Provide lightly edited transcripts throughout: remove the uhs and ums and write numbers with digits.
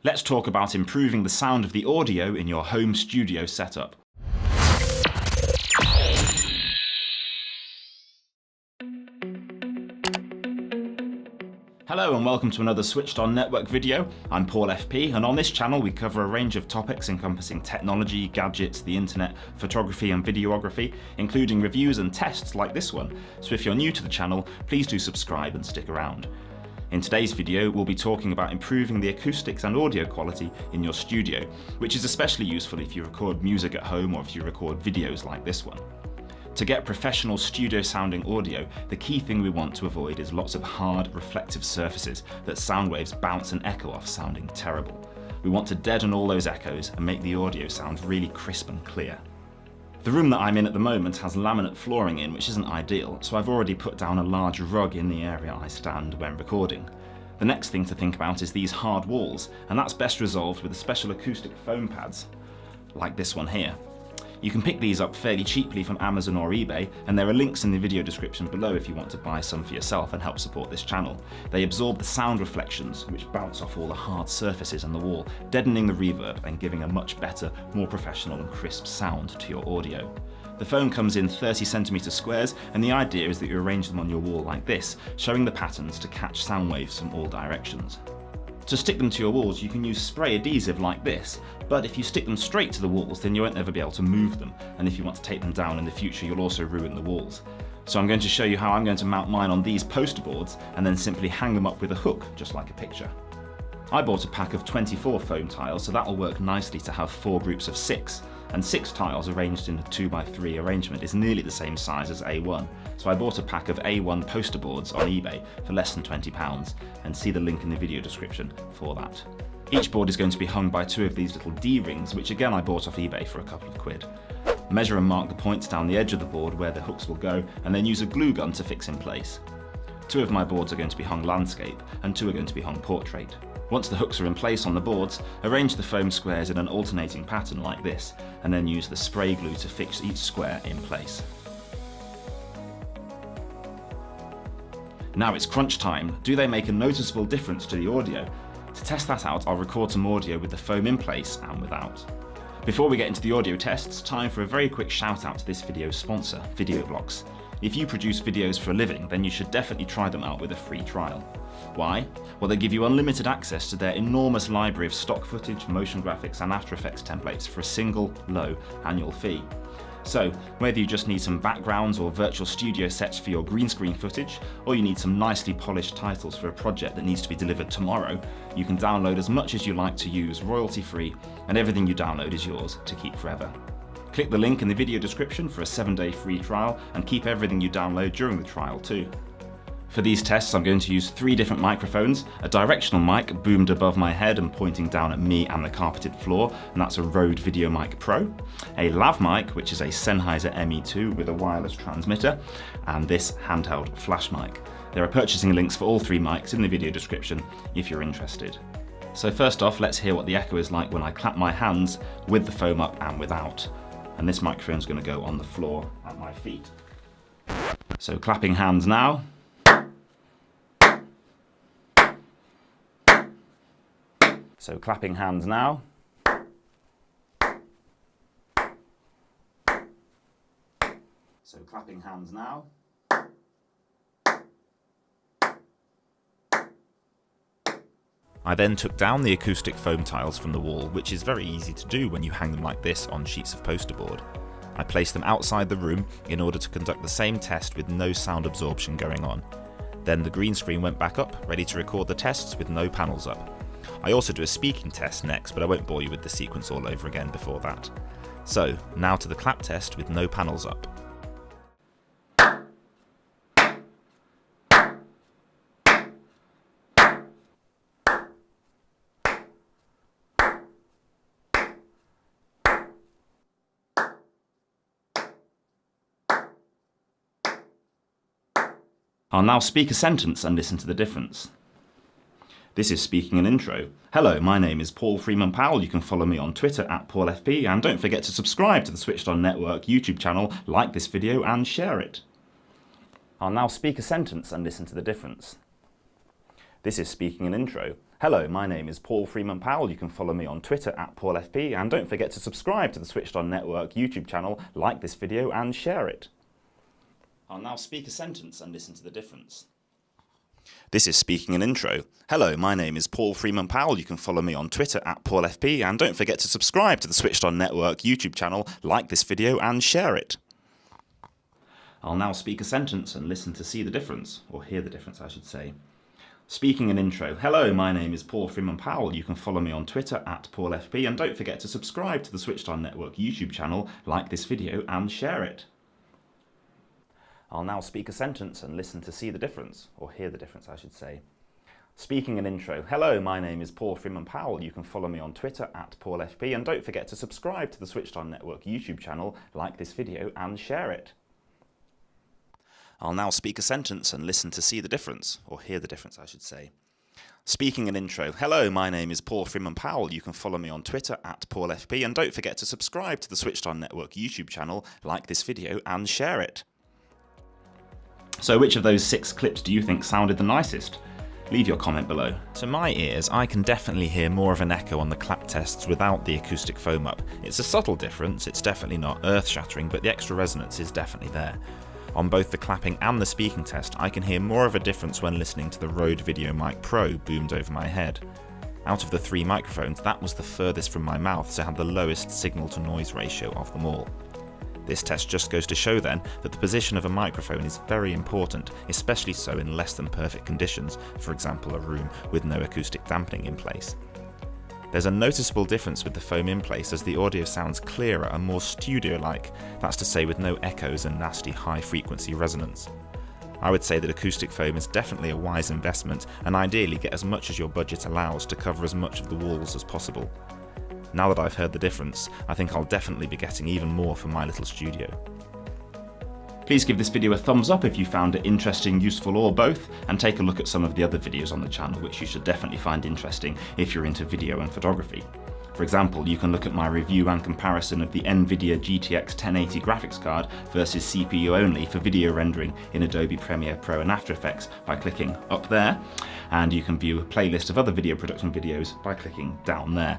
Let's talk about improving the sound of the audio in your home studio setup. Hello and welcome to another Switched On Network video. I'm Paul FP, and on this channel we cover a range of topics encompassing technology, gadgets, the internet, photography and videography, including reviews and tests like this one. So if you're new to the channel, please do subscribe and stick around. In today's video, we'll be talking about improving the acoustics and audio quality in your studio, which is especially useful if you record music at home or if you record videos like this one. To get professional studio sounding audio, the key thing we want to avoid is lots of hard, reflective surfaces that sound waves bounce and echo off, sounding terrible. We want to deaden all those echoes and make the audio sound really crisp and clear. The room that I'm in at the moment has laminate flooring in, which isn't ideal, so I've already put down a large rug in the area I stand when recording. The next thing to think about is these hard walls, and that's best resolved with the special acoustic foam pads, like this one here. You can pick these up fairly cheaply from Amazon or eBay, and there are links in the video description below if you want to buy some for yourself and help support this channel. They absorb the sound reflections, which bounce off all the hard surfaces on the wall, deadening the reverb and giving a much better, more professional and crisp sound to your audio. The foam comes in 30cm squares, and the idea is that you arrange them on your wall like this, showing the patterns to catch sound waves from all directions. To stick them to your walls, you can use spray adhesive like this, but if you stick them straight to the walls, then you won't ever be able to move them, and if you want to take them down in the future, you'll also ruin the walls. So I'm going to show you how I'm going to mount mine on these poster boards and then simply hang them up with a hook, just like a picture. I bought a pack of 24 foam tiles, so that'll work nicely to have 4 groups of 6, and 6 tiles arranged in a 2x3 arrangement is nearly the same size as A1. So I bought a pack of A1 Posterboards on eBay for less than £20, and see the link in the video description for that. Each board is going to be hung by 2 of these little D-rings, which again I bought off eBay for a couple of quid. Measure and mark the points down the edge of the board where the hooks will go, and then use a glue gun to fix in place. 2 of my boards are going to be hung landscape, and 2 are going to be hung portrait. Once the hooks are in place on the boards, arrange the foam squares in an alternating pattern like this, and then use the spray glue to fix each square in place. Now it's crunch time. Do they make a noticeable difference to the audio? To test that out, I'll record some audio with the foam in place and without. Before we get into the audio tests, time for a very quick shout out to this video's sponsor, VideoBlocks. If you produce videos for a living, then you should definitely try them out with a free trial. Why? Well, they give you unlimited access to their enormous library of stock footage, motion graphics and After Effects templates for a single, low annual fee. So, whether you just need some backgrounds or virtual studio sets for your green screen footage, or you need some nicely polished titles for a project that needs to be delivered tomorrow, you can download as much as you like to use royalty-free, and everything you download is yours to keep forever. Click the link in the video description for a 7-day free trial, and keep everything you download during the trial too. For these tests, I'm going to use 3 different microphones: a directional mic boomed above my head and pointing down at me and the carpeted floor, and that's a Rode VideoMic Pro, a lav mic, which is a Sennheiser ME2 with a wireless transmitter, and this handheld flash mic. There are purchasing links for all 3 mics in the video description if you're interested. So first off, let's hear what the echo is like when I clap my hands with the foam up and without. And this microphone is going to go on the floor at my feet. So clapping hands now. So clapping hands now. So clapping hands now. I then took down the acoustic foam tiles from the wall, which is very easy to do when you hang them like this on sheets of poster board. I placed them outside the room in order to conduct the same test with no sound absorption going on. Then the green screen went back up, ready to record the tests with no panels up. I also do a speaking test next, but I won't bore you with the sequence all over again before that. So, now to the clap test with no panels up. I'll now speak a sentence and listen to the difference. This is speaking an intro. Hello, my name is Paul Freeman Powell. You can follow me on Twitter at PaulFP, and don't forget to subscribe to the Switched On Network YouTube channel, like this video and share it. I'll now speak a sentence and listen to the difference. This is speaking an intro. Hello, my name is Paul Freeman Powell. You can follow me on Twitter at PaulFP, and don't forget to subscribe to the Switched On Network YouTube channel, like this video and share it. I'll now speak a sentence and listen to the difference. This is speaking an intro. Hello, my name is Paul Freeman Powell. You can follow me on Twitter at PaulFP, and don't forget to subscribe to the Switched On Network YouTube channel, like this video and share it. I'll now speak a sentence and listen to see the difference, or hear the difference I should say. Speaking an intro. Hello, my name is Paul Freeman Powell. You can follow me on Twitter at PaulFP, and don't forget to subscribe to the Switched On Network YouTube channel, like this video and share it. I'll now speak a sentence and listen to see the difference, or hear the difference I should say. Speaking an intro. Hello, my name is Paul Freeman Powell. You can follow me on Twitter at PaulFP, and don't forget to subscribe to the Switched On Network YouTube channel, like this video and share it. I'll now speak a sentence and listen to see the difference, or hear the difference I should say. Speaking an intro. Hello, my name is Paul Freeman Powell. You can follow me on Twitter at PaulFP, and don't forget to subscribe to the Switched On Network YouTube channel, like this video and share it. So which of those 6 clips do you think sounded the nicest? Leave your comment below. To my ears, I can definitely hear more of an echo on the clap tests without the acoustic foam up. It's a subtle difference, it's definitely not earth-shattering, but the extra resonance is definitely there. On both the clapping and the speaking test, I can hear more of a difference when listening to the Rode VideoMic Pro boomed over my head. Out of the 3 microphones, that was the furthest from my mouth, so had the lowest signal-to-noise ratio of them all. This test just goes to show then that the position of a microphone is very important, especially so in less than perfect conditions, for example a room with no acoustic dampening in place. There's a noticeable difference with the foam in place as the audio sounds clearer and more studio-like, that's to say with no echoes and nasty high-frequency resonance. I would say that acoustic foam is definitely a wise investment, and ideally get as much as your budget allows to cover as much of the walls as possible. Now that I've heard the difference, I think I'll definitely be getting even more for my little studio. Please give this video a thumbs up if you found it interesting, useful or both, and take a look at some of the other videos on the channel which you should definitely find interesting if you're into video and photography. For example, you can look at my review and comparison of the NVIDIA GTX 1080 graphics card versus CPU only for video rendering in Adobe Premiere Pro and After Effects by clicking up there, and you can view a playlist of other video production videos by clicking down there.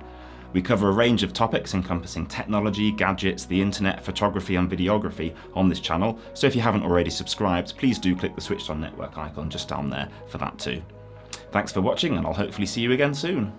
We cover a range of topics encompassing technology, gadgets, the internet, photography and videography on this channel, so if you haven't already subscribed, please do click the Switched On Network icon just down there for that too. Thanks for watching, and I'll hopefully see you again soon.